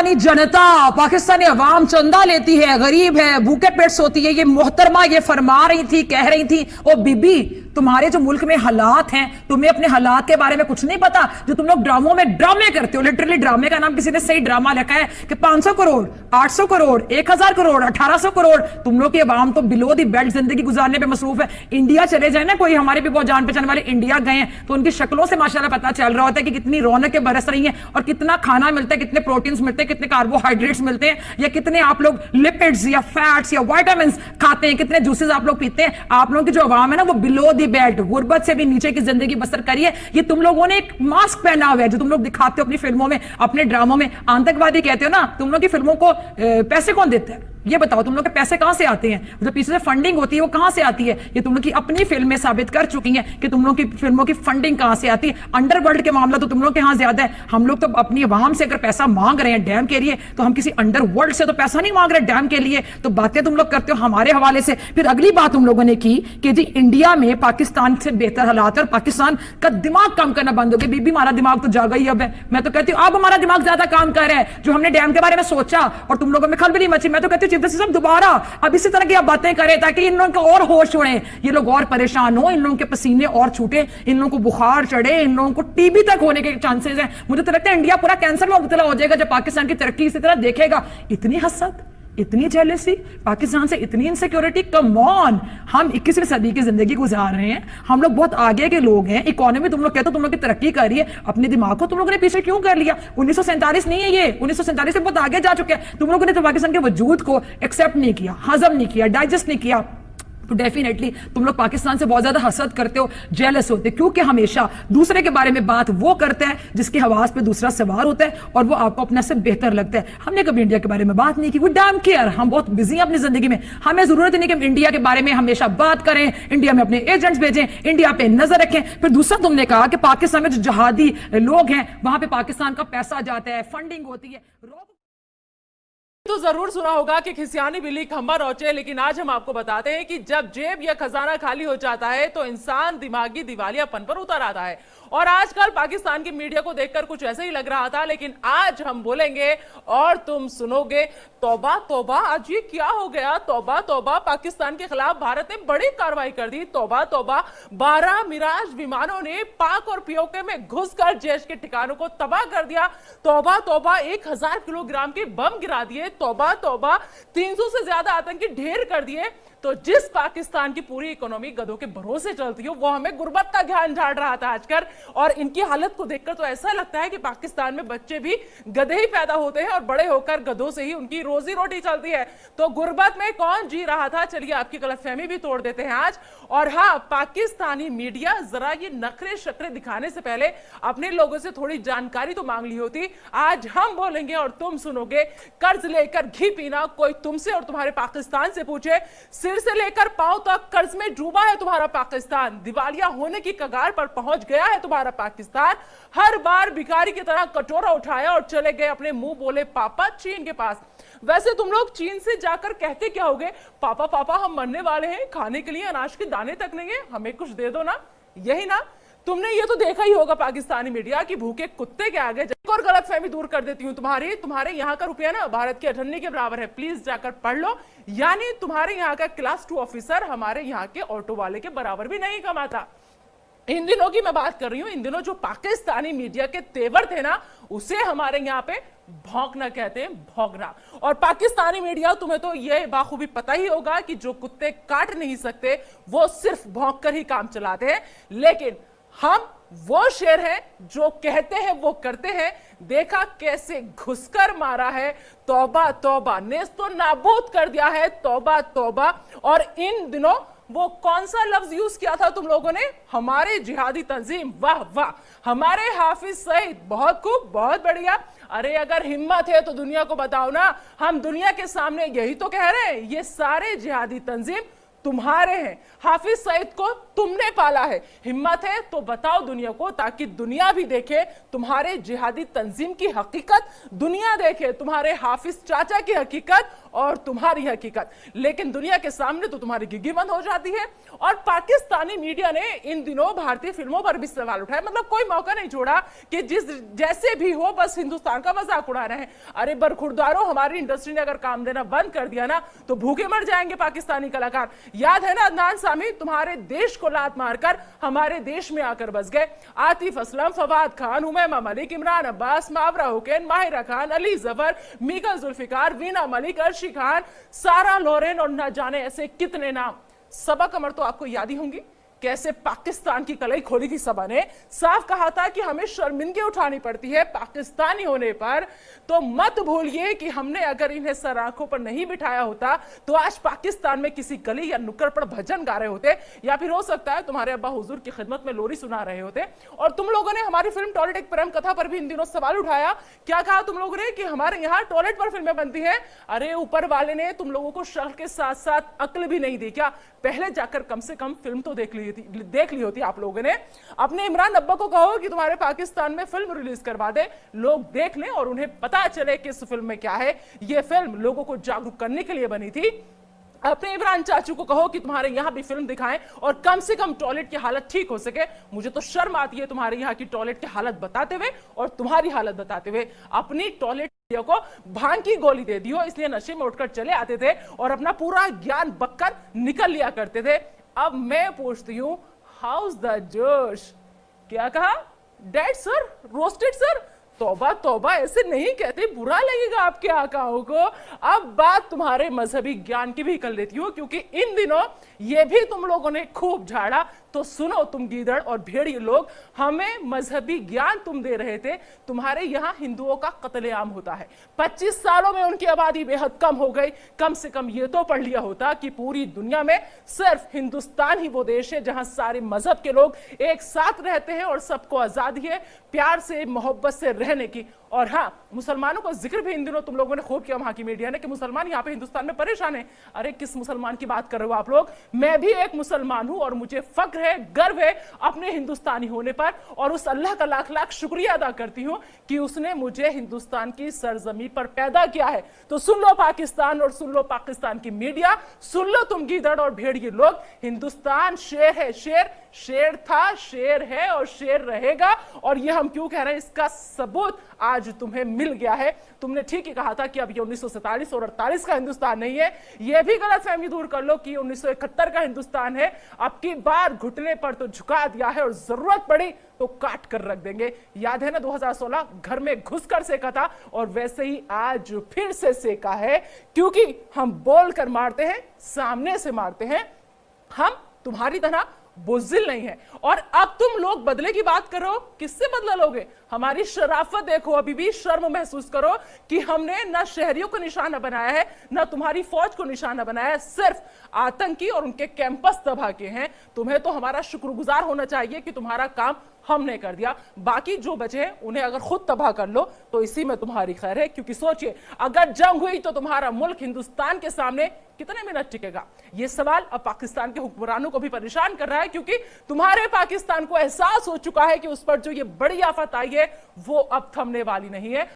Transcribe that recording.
पाकिस्तानी जनता, पाकिस्तानी अवाम चंदा लेती है, गरीब है, भूखे पेट सोती है। ये मोहतरमा ये फरमा रही थी, कह रही थी, ओ बीबी तुम्हारे जो मुल्क में हालात हैं, तुम्हें अपने हालात के बारे में कुछ नहीं पता। जो तुम लोग ड्रामों में ड्रामे करते हो, लिटरली ड्रामे का नाम किसी ने सही ड्रामा लिखा है कि 500 करोड़, 800 करोड़, 1000 करोड़, 1800 करोड़। तुम लोग की अवाम तो बिलो दी बेल्ट जिंदगी गुजारने पे मसरूफ है। इंडिया चले जाए ना, कोई हमारे भी बहुत जान पहचान वाले इंडिया गए हैं तो उनकी शक्लों से माशाल्लाह पता चल रहा होता है कि कितनी रौनकें बरस रही हैं और कितना खाना मिलता है, कितने प्रोटीन्स मिलते हैं, कितने कार्बोहाइड्रेट्स मिलते हैं, या कितने आप लोग लिपिड्स या फैट्स या विटामिन्स खाते हैं, कितने जूसेस आप लोग पीते हैं। आप लोगों की जो अवाम है ना वो बिलो दी बेल्ट, गुर्बत से भी नीचे की जिंदगी बसर करिए। ये तुम लोगों ने एक मास्क पहना हुआ है जो तुम लोग दिखाते हो अपनी फिल्मों में, अपने ड्रामों में। आतंकवादी कहते हो ना, तुम लोग की फिल्मों को पैसे कौन देते हैं ये बताओ? तुम लोग के पैसे कहां से आते हैं? जो पीछे से फंडिंग होती है वो कहां से आती है? ये तुम लोग की अपनी फिल्में साबित कर चुकी हैं कि तुम लोग की फिल्मों की फंडिंग कहां से आती है। अंडरवर्ल्ड के मामला तो तुम लोग के यहां ज्यादा है। हम लोग तो अपनी अवाम से अगर पैसा मांग रहे हैं डैम के लिए तो हम किसी अंडरवर्ल्ड से तो पैसा नहीं मांग रहे डैम के लिए। तो बातें तुम लोग करते हो हमारे हवाले से। फिर अगली बात तुम लोगों ने की कि जी इंडिया में पाकिस्तान से बेहतर हालात है और पाकिस्तान का दिमाग काम करना बंद हो गया। बीबी हमारा दिमाग तो जागा ही अब है। मैं तो कहती हूँ अब हमारा दिमाग ज्यादा काम कर रहा है। जो हमने डैम के बारे में सोचा और तुम लोगों में खलबली मची, मैं तो कहती हूँ चीफ जस्टिस साहब दोबारा अब इसी तरह की आप बातें करें ताकि इन लोगों को और होश उड़े, ये लोग और परेशान हो, इन लोगों के पसीने और छूटे, इन लोगों को बुखार चढ़े, इन लोगों को टीबी तक होने के चांसेस हैं। मुझे तो लगता है इंडिया पूरा कैंसर में मुब्तला हो जाएगा जब पाकिस्तान की तरक्की इसी तरह देखेगा। इतनी हसद, इतनी जेलसी, पाकिस्तान से इतनी इनसिक्योरिटी, कम ऑन। हम 21वीं सदी की जिंदगी गुजार रहे हैं, हम लोग बहुत आगे के लोग हैं। इकोनॉमी तुम लोग कहते हो तुम लोग की तरक्की कर रही है, अपने दिमाग को तुम लोगों ने पीछे क्यों कर लिया? 1947 नहीं है ये, 1947 से बहुत आगे जा चुके हैं। तुम लोगों ने तो पाकिस्तान के वजूद को एक्सेप्ट नहीं किया, हजम नहीं किया, डाइजेस्ट नहीं किया। तो डेफिनेटली तुम लोग पाकिस्तान से बहुत ज्यादा हसद करते हो, जेलस होते हो, क्योंकि हमेशा दूसरे के बारे में बात वो करते हैं जिसके हवास पे दूसरा सवार होता है और वो आपको अपने से बेहतर लगता है। हमने कभी इंडिया के बारे में बात नहीं की। वी डैम केयर, हम बहुत बिजी हैं अपनी जिंदगी में। हमें जरूरत नहीं कि हम इंडिया के बारे में हमेशा बात करें, इंडिया में अपने एजेंट्स भेजें, इंडिया पे नजर रखें। फिर दूसरा तुमने कहा कि पाकिस्तान में जो जहादी लोग हैं वहां पे पाकिस्तान का पैसा जाता है, फंडिंग होती है। तो जरूर सुना होगा कि खिसियानी बिल्ली खंबा नोचे, लेकिन आज हम आपको बताते हैं कि जब जेब या खजाना खाली हो जाता है तो इंसान दिमागी दिवालियापन पर उतर आता है। और आजकल पाकिस्तान की मीडिया को देखकर कुछ ऐसे ही लग रहा था, लेकिन आज हम बोलेंगे और तुम सुनोगे। तौबा तौबा, आज ये क्या हो गया? तौबा तौबा, पाकिस्तान के खिलाफ भारत ने बड़ी कार्रवाई कर दी। तौबा तौबा, 12 मिराज विमानों ने पाक और पीओके में घुसकर जैश के ठिकानों को तबाह कर दिया। तौबा तौबा, 1000 किलोग्राम के बम गिरा दिए। तौबा तौबा, 300 से ज्यादा आतंकी ढेर कर दिए। तो जिस पाकिस्तान की पूरी इकोनॉमी गधों के भरोसे चलती हो वो हमें गुर्बत का ज्ञान झाड़ रहा था आजकल। और इनकी हालत को देखकर तो ऐसा लगता है कि पाकिस्तान में बच्चे भी गधे ही पैदा होते हैं और बड़े होकर गधों से ही उनकी रोजी रोटी चलती है। तो गुर्बत में कौन जी रहा था, चलिए आपकी गलतफहमी भी तोड़ देते हैं आज। और हाँ, पाकिस्तानी मीडिया जरा ये नखरे शक्रे दिखाने से पहले अपने लोगों से थोड़ी जानकारी तो मांग ली होती। आज हम बोलेंगे और तुम सुनोगे। कर्ज लेकर घी पीना, कोई तुमसे और तुम्हारे पाकिस्तान से पूछे। सिर से लेकर पांव तक कर्ज में डूबा है तुम्हारा पाकिस्तान। दिवालिया होने की कगार पर पहुंच गया है तुम्हारा पाकिस्तान। हर बार भिखारी की तरह कटोरा उठाया और चले गए अपने मुंह बोले पापा चीन के पास। वैसे तुम लोग चीन से जाकर कहते क्या होगे? पापा पापा हम मरने वाले हैं, खाने के लिए अनाज के दाने तक नहीं है, हमें कुछ दे दो ना। यही ना? तुमने ये तो देखा ही होगा पाकिस्तानी मीडिया की भूखे कुत्ते के आगे। और गलतफहमी दूर कर देती हूँ, तुम्हारे यहाँ का रुपया ना भारत के अठन्नी के बराबर है, प्लीज जाकर पढ़ लो। यानी तुम्हारे यहाँ का क्लास 2 ऑफिसर हमारे यहाँ के ऑटो वाले के बराबर भी नहीं कमाता। इन दिनों की मैं बात कर रही हूं, इन दिनों जो पाकिस्तानी मीडिया के तेवर थे ना, उसे हमारे यहाँ पे भौंकना कहते हैं, भौंकना। और पाकिस्तानी मीडिया, तुम्हें तो यह बाखूबी पता ही होगा कि जो कुत्ते काट नहीं सकते वो सिर्फ भौंक कर ही काम चलाते हैं। लेकिन हम वो शेर हैं जो कहते हैं वो करते हैं। देखा कैसे घुसकर मारा है। तौबा तौबा, नेस्तो नाबूद कर दिया है। तौबा तौबा। और इन दिनों वो कौन सा लफ्ज यूज किया था तुम लोगों ने? हमारे जिहादी तंजीम, वाह वाह, हमारे हाफिज सईद, बहुत खूब, बहुत बढ़िया। अरे अगर हिम्मत है तो दुनिया को बताओ ना। हम दुनिया के सामने यही तो कह रहे हैं, ये सारे जिहादी तंजीम तुम्हारे हैं। हाफिज सईद को तुमने पाला है। हिम्मत है तो बताओ दुनिया को, ताकि दुनिया भी देखे तुम्हारे जिहादी तंजीम की हकीकत, दुनिया देखे तुम्हारे हाफिज चाचा की हकीकत। और तुम्हारी हकीकत, लेकिन दुनिया के सामने तो तुम्हारी गिग्गी बंद हो जाती है। और पाकिस्तानी मीडिया ने इन दिनों भारतीय फिल्मों पर भी सवाल उठाए, मतलब कोई मौका नहीं छोड़ा कि जिस जैसे भी हो बस हिंदुस्तान का मजाक उड़ा रहे हैं। अरे बरखुरदारों, हमारी इंडस्ट्री ने अगर काम देना बंद कर दिया ना तो भूखे मर जाएंगे पाकिस्तानी कलाकार। याद है ना अदनान सामी, तुम्हारे देश को लात मारकर हमारे देश में आकर बस गए। आतिफ असलम, फवाद खान, हुमैमा मलिक, इमरान अब्बास, मावरा हुसैन, माहिरा खान, अली जफर, मीका जुल्फिकार, वीना मलिक, अर्शी खान, सारा लोरेन और न जाने ऐसे कितने नाम। सबा कमर तो आपको याद ही होंगी, कैसे पाकिस्तान की कलई खोली थी सबा ने। साफ कहा था कि हमें शर्मिंदगी उठानी पड़ती है पाकिस्तानी होने पर। तो मत भूलिए कि हमने अगर इन्हें सर आंखों पर नहीं बिठाया होता तो आज पाकिस्तान में किसी गली या नुक्कड़ पर भजन गा रहे होते, या फिर हो सकता है तुम्हारे अब्बा हुजूर की खिदमत में लोरी सुना रहे होते। और तुम लोगों ने हमारी फिल्म टॉयलेट एक प्रेम कथा पर भी इन दिनों सवाल उठाया। क्या कहा तुम लोगों ने कि हमारे यहाँ टॉयलेट पर फिल्में बनती हैं। अरे ऊपर वाले ने तुम लोगों को शक्ल के साथ साथ अक्ल भी नहीं दी क्या? पहले जाकर कम से कम फिल्म तो देख ली होती आप लोगों ने। अपने इमरान अब्बा को कहो कि तुम्हारे पाकिस्तान में फिल्म रिलीज करवा दे, लोग देख लें और उन्हें पता चले कि इस फिल्म में क्या है। यह फिल्म लोगों को जागरूक करने के लिए बनी थी। अपने इमरान चाचू को कहो कि तुम्हारे यहां भी फिल्म दिखाएं और कम से कम टॉयलेट की हालत ठीक हो सके। मुझे तो शर्म आती है तुम्हारे यहां की टॉयलेट की हालत बताते हुए और तुम्हारी हालत बताते हुए। अपनी टॉयलेट को भांग की गोली दे दियो, इसलिए नशे में उठकर चले आते थे और अपना पूरा ज्ञान बककर निकल लिया करते थे। अब मैं पूछती हूं, हाउस द जोश? क्या कहा? Dead sir, roasted sir? तौबा तौबा, ऐसे नहीं कहते, बुरा लगेगा आपके आकाओं को। अब बात तुम्हारे मजहबी ज्ञान की भी कर लेती हूं, क्योंकि इन दिनों ये भी तुम लोगों ने खूब झाड़ा। तो सुनो तुम गीदड़ और भेड़िए लोग, हमें मजहबी ज्ञान तुम दे रहे थे। तुम्हारे यहां हिंदुओं का कत्लेआम होता है, 25 सालों में उनकी आबादी बेहद कम हो गई। कम से कम ये तो पढ़ लिया होता कि पूरी दुनिया में सिर्फ हिंदुस्तान ही वो देश है जहां सारे मजहब के लोग एक साथ रहते हैं और सबको आजादी है प्यार से मोहब्बत से रहने की। और हाँ, मुसलमानों का जिक्र भी इन दिनों तुम लोगों ने खूब किया वहां की मीडिया ने कि मुसलमान यहाँ पे हिंदुस्तान में परेशान है। अरे किस मुसलमान की बात कर रहे हो आप लोग? मैं भी एक मुसलमान हूं और मुझे फक्र है, गर्व है अपने हिंदुस्तानी होने पर। और उस अल्लाह का लाख लाख शुक्रिया अदा करती हूं कि उसने मुझे हिंदुस्तान की सरजमी पर पैदा किया है। तो सुन लो पाकिस्तान और सुन लो पाकिस्तान की मीडिया, सुन लो तुम गीदड़ और भेड़िए लोग, हिंदुस्तान शेर है, शेर था, शेर है और शेर रहेगा। और ये हम क्यों कह रहे हैं, इसका सबूत आज तुम्हें मिल गया है। तुमने ठीक ही कहा था कि अब ये 1947 और 48 का हिंदुस्तान नहीं है। यह भी गलतफहमी दूर कर लो कि 1971 का हिंदुस्तान है। अब की बार घुटने पर तो झुका दिया है और जरूरत पड़ी तो काट कर रख देंगे। याद है ना 2016 घर में घुसकर सेका था, और वैसे ही आज फिर से सेका है, क्योंकि हम बोल कर मारते हैं, सामने से मारते हैं। हम तुम्हारी तरह बुज़दिल नहीं है। और अब तुम लोग बदले की बात करो, किससे बदला लोगे? हमारी शराफत देखो, अभी भी शर्म महसूस करो कि हमने ना शहरियों को निशाना बनाया है, ना तुम्हारी फौज को निशाना बनाया है, सिर्फ आतंकी और उनके कैंपस तबाह किए हैं। तुम्हें तो हमारा शुक्रगुजार होना चाहिए कि तुम्हारा काम हमने कर दिया। बाकी जो बचे हैं उन्हें अगर खुद तबाह कर लो तो इसी में तुम्हारी खैर है, क्योंकि सोचिए अगर जंग हुई तो तुम्हारा मुल्क हिंदुस्तान के सामने कितने मिनट टिकेगा? यह सवाल अब पाकिस्तान के हुक्मरानों को भी परेशान कर रहा है, क्योंकि तुम्हारे पाकिस्तान को एहसास हो चुका है कि उस पर जो ये बड़ी आफत आई है वो अब थमने वाली नहीं है।